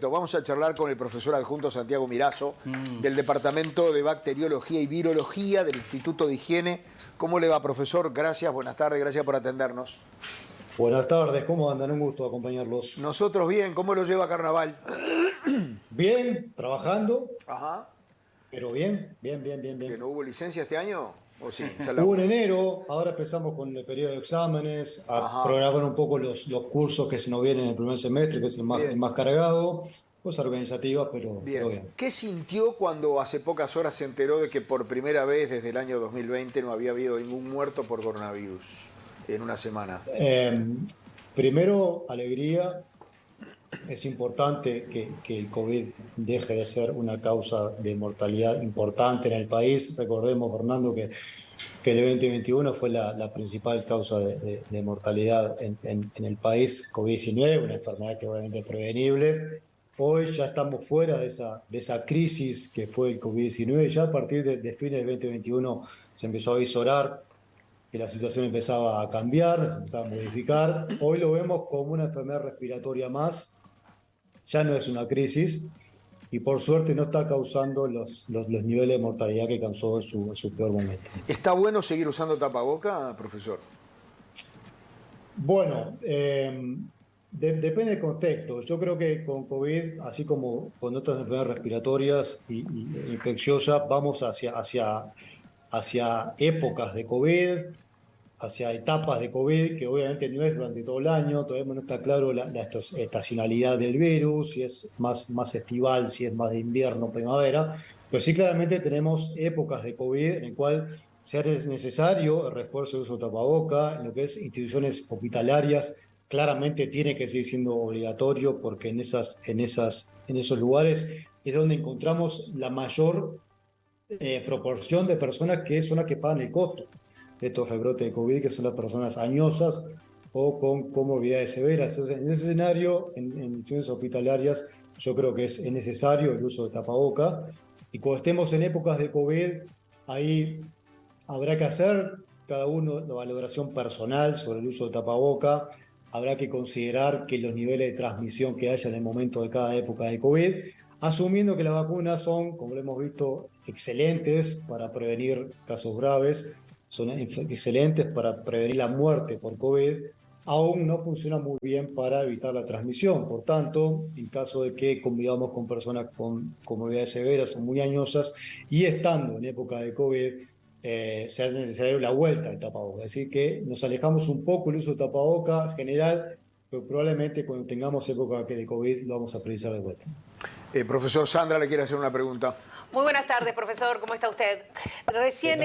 Vamos a charlar con el profesor adjunto Santiago Mirazo, del Departamento de Bacteriología y Virología del Instituto de Higiene. ¿Cómo le va, profesor? Gracias, buenas tardes, gracias por atendernos. Buenas tardes, ¿cómo andan? Un gusto acompañarlos. Nosotros bien, ¿cómo lo lleva Carnaval? Bien, trabajando, Ajá. pero bien, bien, bien, bien, ¿Que bien. no hubo licencia este año? ¿O sí? Hubo en enero, ahora empezamos con el periodo de exámenes, a Ajá. programar un poco los cursos que se nos vienen en el primer semestre, que es el Bien, más cargado, cosas organizativas, pero bien. bien. ¿Qué sintió cuando hace pocas horas se enteró de que por primera vez desde el año 2020 no había habido ningún muerto por coronavirus en una semana? Primero, alegría. Es importante que el COVID deje de ser una causa de mortalidad importante en el país. Recordemos, Fernando, que el 2021 fue la principal causa de mortalidad en el país, COVID-19, una enfermedad que obviamente es prevenible. Hoy ya estamos fuera de esa crisis que fue el COVID-19. Ya a partir de fines del 2021 se empezó a visorar que la situación empezaba a cambiar, se empezaba a modificar. Hoy lo vemos como una enfermedad respiratoria más, ya no es una crisis y por suerte no está causando los niveles de mortalidad que causó en su peor momento. ¿Está bueno seguir usando tapaboca, profesor? Bueno, depende del contexto. Yo creo que con COVID, así como con otras enfermedades respiratorias e infecciosas, vamos hacia épocas de COVID, hacia etapas de COVID, que obviamente no es durante todo el año, todavía no está claro la estacionalidad del virus, si es más estival, si es más de invierno, primavera, pero sí claramente tenemos épocas de COVID en el cual se hace necesario el refuerzo de uso de tapaboca, en lo que es instituciones hospitalarias, claramente tiene que seguir siendo obligatorio porque en esos lugares es donde encontramos la mayor proporción de personas que son las que pagan el costo de estos rebrotes de COVID, que son las personas añosas o con comorbilidades severas. Entonces, en ese escenario, en instituciones hospitalarias, yo creo que es necesario el uso de tapaboca. Y cuando estemos en épocas de COVID, ahí habrá que hacer cada uno la valoración personal sobre el uso de tapaboca. Habrá que considerar que los niveles de transmisión que haya en el momento de cada época de COVID, asumiendo que las vacunas son, como lo hemos visto, excelentes para prevenir casos graves, son excelentes para prevenir la muerte por COVID, aún no funcionan muy bien para evitar la transmisión. Por tanto, en caso de que convivamos con personas con comorbilidades severas o muy añosas y estando en época de COVID, se hace necesario la vuelta del tapaboca. Es decir, que nos alejamos un poco el uso de tapaboca general, pero probablemente cuando tengamos época de COVID lo vamos a precisar de vuelta. Profesor Sandra le quiere hacer una pregunta. Muy buenas tardes, profesor. ¿Cómo está usted? Recién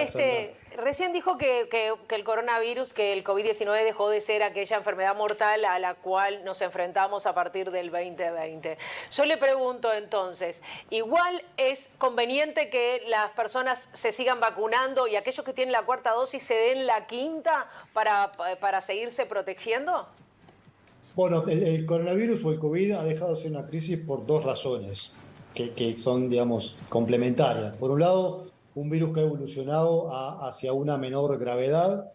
dijo que el coronavirus, que el COVID-19 dejó de ser aquella enfermedad mortal a la cual nos enfrentamos a partir del 2020. Yo le pregunto entonces, ¿igual es conveniente que las personas se sigan vacunando y aquellos que tienen la cuarta dosis se den la quinta para seguirse protegiendo? Bueno, el coronavirus o el COVID ha dejado de ser una crisis por dos razones que son, digamos, complementarias. Por un lado, un virus que ha evolucionado hacia una menor gravedad,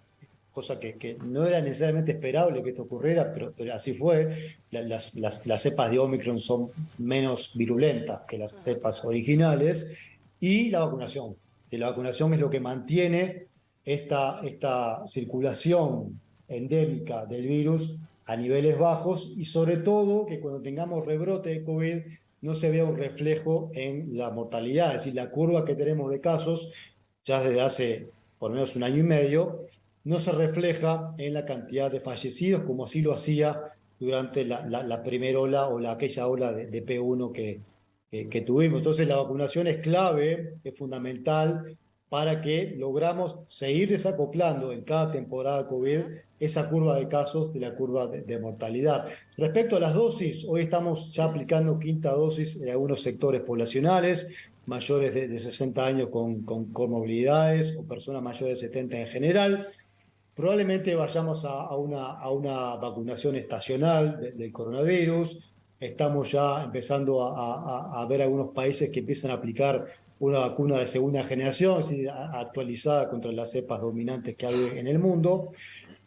cosa que no era necesariamente esperable que esto ocurriera, pero así fue. Las cepas de Omicron son menos virulentas que las cepas originales. Y la vacunación. Que la vacunación es lo que mantiene esta circulación endémica del virus a niveles bajos y sobre todo que cuando tengamos rebrote de COVID no se vea un reflejo en la mortalidad, es decir, la curva que tenemos de casos ya desde hace por lo menos un año y medio no se refleja en la cantidad de fallecidos como así lo hacía durante la primera ola o aquella ola de P1 que tuvimos. Entonces la vacunación es clave, es fundamental para que logramos seguir desacoplando en cada temporada COVID esa curva de casos de la curva de mortalidad. Respecto a las dosis, hoy estamos ya aplicando quinta dosis en algunos sectores poblacionales, mayores de 60 años con comorbilidades o personas mayores de 70 en general. Probablemente vayamos a una vacunación estacional del coronavirus. Estamos ya empezando a ver algunos países que empiezan a aplicar una vacuna de segunda generación, es decir, actualizada contra las cepas dominantes que hay en el mundo.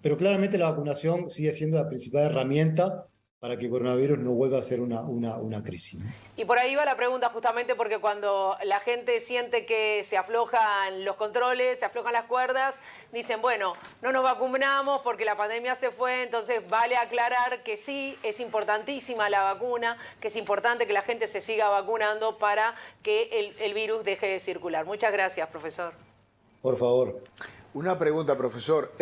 Pero claramente la vacunación sigue siendo la principal herramienta para que el coronavirus no vuelva a ser una crisis, ¿no? Y por ahí va la pregunta justamente porque cuando la gente siente que se aflojan los controles, se aflojan las cuerdas, dicen, bueno, no nos vacunamos porque la pandemia se fue, entonces vale aclarar que sí, es importantísima la vacuna, que es importante que la gente se siga vacunando para que el virus deje de circular. Muchas gracias, profesor. Por favor. Una pregunta, profesor.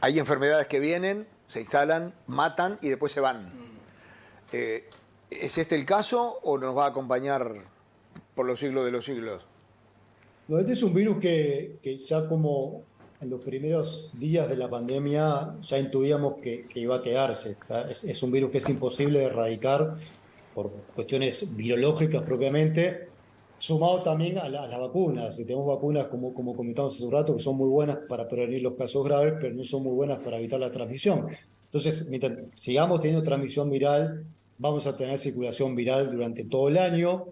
Hay enfermedades que vienen, se instalan, matan y después se van. ¿Es este el caso o nos va a acompañar por los siglos de los siglos? No, este es un virus que ya como en los primeros días de la pandemia ya intuíamos que iba a quedarse. Es un virus que es imposible de erradicar por cuestiones virológicas propiamente, sumado también a las vacunas. Y tenemos vacunas, como comentamos hace un rato, que son muy buenas para prevenir los casos graves, pero no son muy buenas para evitar la transmisión. Entonces, mientras sigamos teniendo transmisión viral, vamos a tener circulación viral durante todo el año.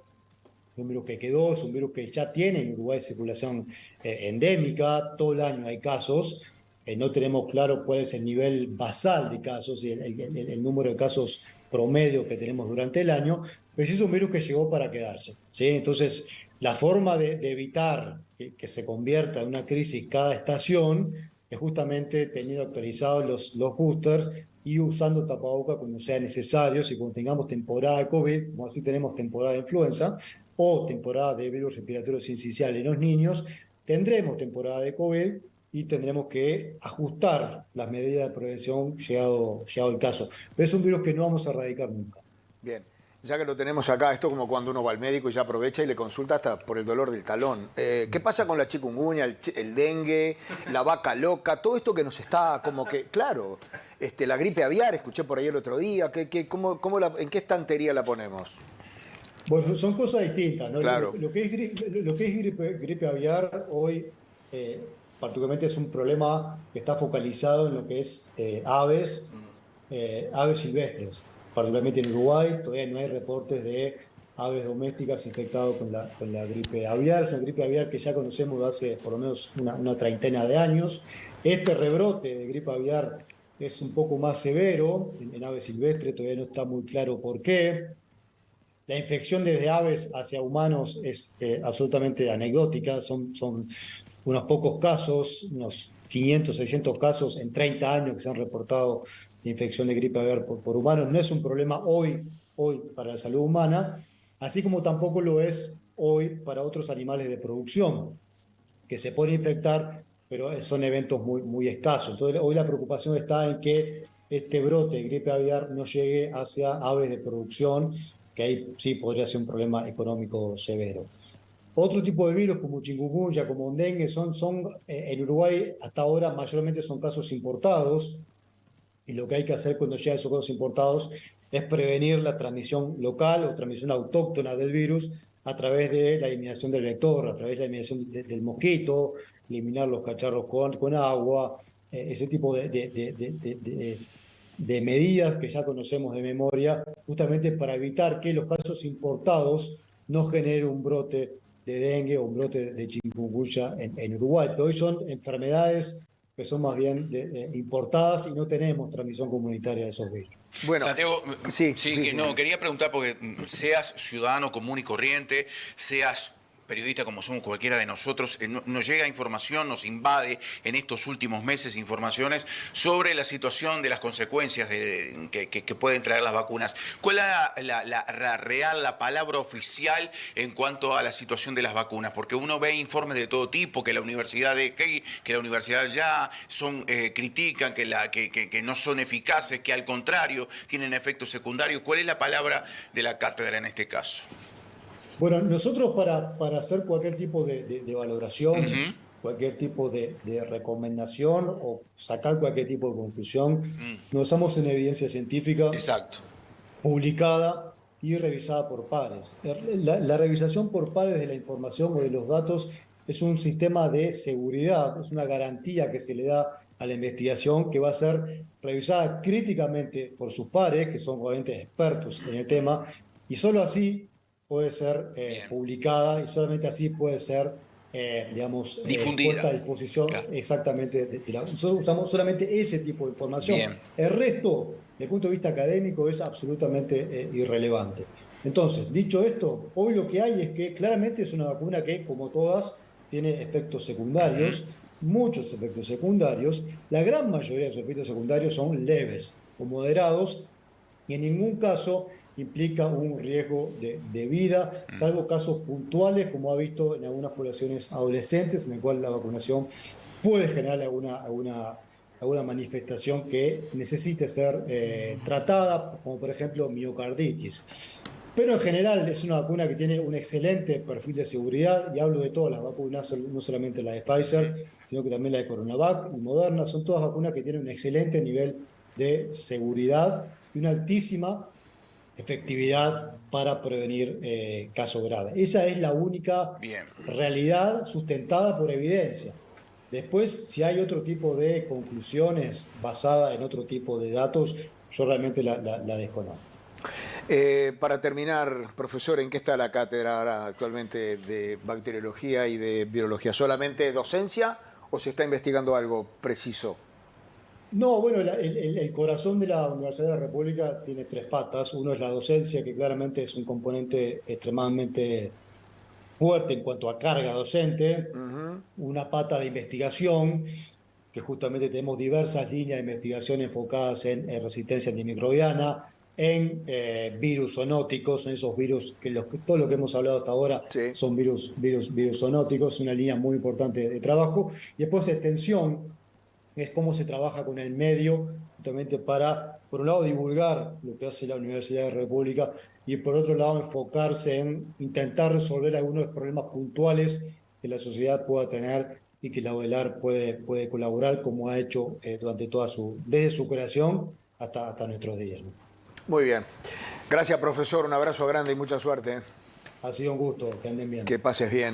Es un virus que quedó, es un virus que ya tiene en Uruguay circulación endémica, todo el año hay casos. No tenemos claro cuál es el nivel basal de casos y el número de casos promedio que tenemos durante el año, pero sí es un virus que llegó para quedarse, ¿sí? Entonces, la forma de evitar que se convierta en una crisis cada estación es justamente teniendo actualizados los boosters y usando tapabocas cuando sea necesario, si cuando tengamos temporada de COVID, como así tenemos temporada de influenza, o temporada de virus respiratorio sincicial en los niños, tendremos temporada de COVID y tendremos que ajustar las medidas de prevención llegado el caso. Pero es un virus que no vamos a erradicar nunca. Bien, ya que lo tenemos acá, esto como cuando uno va al médico y ya aprovecha y le consulta hasta por el dolor del talón. ¿Qué pasa con la chikungunya, el dengue, la vaca loca, todo esto que nos está como que, claro, la gripe aviar, escuché por ahí el otro día, ¿en qué estantería la ponemos? Bueno, son cosas distintas, ¿no? Claro. Lo que es gripe aviar hoy, particularmente es un problema que está focalizado en lo que es aves silvestres. Particularmente en Uruguay todavía no hay reportes de aves domésticas infectadas con la gripe aviar. Es una gripe aviar que ya conocemos de hace por lo menos una treintena de años. Este rebrote de gripe aviar es un poco más severo en aves silvestres, todavía no está muy claro por qué. La infección desde aves hacia humanos es absolutamente anecdótica, son unos pocos casos, unos 500, 600 casos en 30 años que se han reportado de infección de gripe aviar por humanos. No es un problema hoy para la salud humana, así como tampoco lo es hoy para otros animales de producción, que se pueden infectar, pero son eventos muy escasos. Entonces, hoy la preocupación está en que este brote de gripe aviar no llegue hacia aves de producción, que ahí sí podría ser un problema económico severo. Otro tipo de virus como chikungunya, como dengue, en Uruguay hasta ahora mayormente son casos importados, y lo que hay que hacer cuando llegan esos casos importados es prevenir la transmisión local o transmisión autóctona del virus a través de la eliminación del vector, a través de la eliminación del mosquito, eliminar los cacharros con agua, ese tipo de medidas que ya conocemos de memoria, justamente para evitar que los casos importados no generen un brote de dengue o un brote de chikungunya en Uruguay. Pero hoy son enfermedades que son más bien importadas y no tenemos transmisión comunitaria de esos virus. Bueno, Santiago, sí. Quería preguntar porque seas ciudadano común y corriente, seas periodista como somos cualquiera de nosotros, nos llega información, nos invade en estos últimos meses informaciones sobre la situación de las consecuencias que pueden traer las vacunas. ¿Cuál es la palabra oficial en cuanto a la situación de las vacunas? Porque uno ve informes de todo tipo, que la universidad ya critican, que no son eficaces, que al contrario tienen efectos secundarios. ¿Cuál es la palabra de la cátedra en este caso? Bueno, nosotros para hacer cualquier tipo de valoración, cualquier tipo de recomendación o sacar cualquier tipo de conclusión, nos basamos en evidencia científica. Exacto. Publicada y revisada por pares. La revisación por pares de la información o de los datos es un sistema de seguridad, es una garantía que se le da a la investigación que va a ser revisada críticamente por sus pares, que son obviamente expertos en el tema, y solo así puede ser publicada y solamente así puede ser, difundida, puesta a disposición. Claro. Exactamente. Nosotros usamos solamente ese tipo de información. Bien. El resto desde el punto de vista académico es absolutamente irrelevante. Entonces, dicho esto, hoy lo que hay es que claramente es una vacuna que, como todas, tiene efectos secundarios, muchos efectos secundarios. La gran mayoría de los efectos secundarios son leves o moderados y en ningún caso implica un riesgo de vida, salvo casos puntuales, como ha visto en algunas poblaciones adolescentes, en el cual la vacunación puede generar alguna manifestación que necesite ser tratada, como por ejemplo miocarditis. Pero en general es una vacuna que tiene un excelente perfil de seguridad, y hablo de todas las vacunas, no solamente la de Pfizer, sino que también la de CoronaVac y Moderna, son todas vacunas que tienen un excelente nivel de seguridad y una altísima efectividad para prevenir casos graves. Esa es la única realidad sustentada por evidencia. Después, si hay otro tipo de conclusiones basadas en otro tipo de datos, yo realmente la desconozco. Para terminar, profesor, ¿en qué está la cátedra ahora actualmente de bacteriología y de virología? ¿Solamente docencia o se está investigando algo preciso? No, bueno, el corazón de la Universidad de la República tiene tres patas. Uno es la docencia, que claramente es un componente extremadamente fuerte en cuanto a carga docente. Una pata de investigación, que justamente tenemos diversas líneas de investigación enfocadas en resistencia antimicrobiana, en virus zoonóticos, en esos virus, todo lo que hemos hablado hasta ahora son virus zoonóticos, una línea muy importante de trabajo. Y después extensión, es cómo se trabaja con el medio, justamente para, por un lado, divulgar lo que hace la Universidad de la República y por otro lado, enfocarse en intentar resolver algunos problemas puntuales que la sociedad pueda tener y que la OELAR puede colaborar, como ha hecho durante desde su creación hasta nuestros días, ¿no? Muy bien. Gracias, profesor. Un abrazo grande y mucha suerte. Ha sido un gusto. Que anden bien. Que pases bien.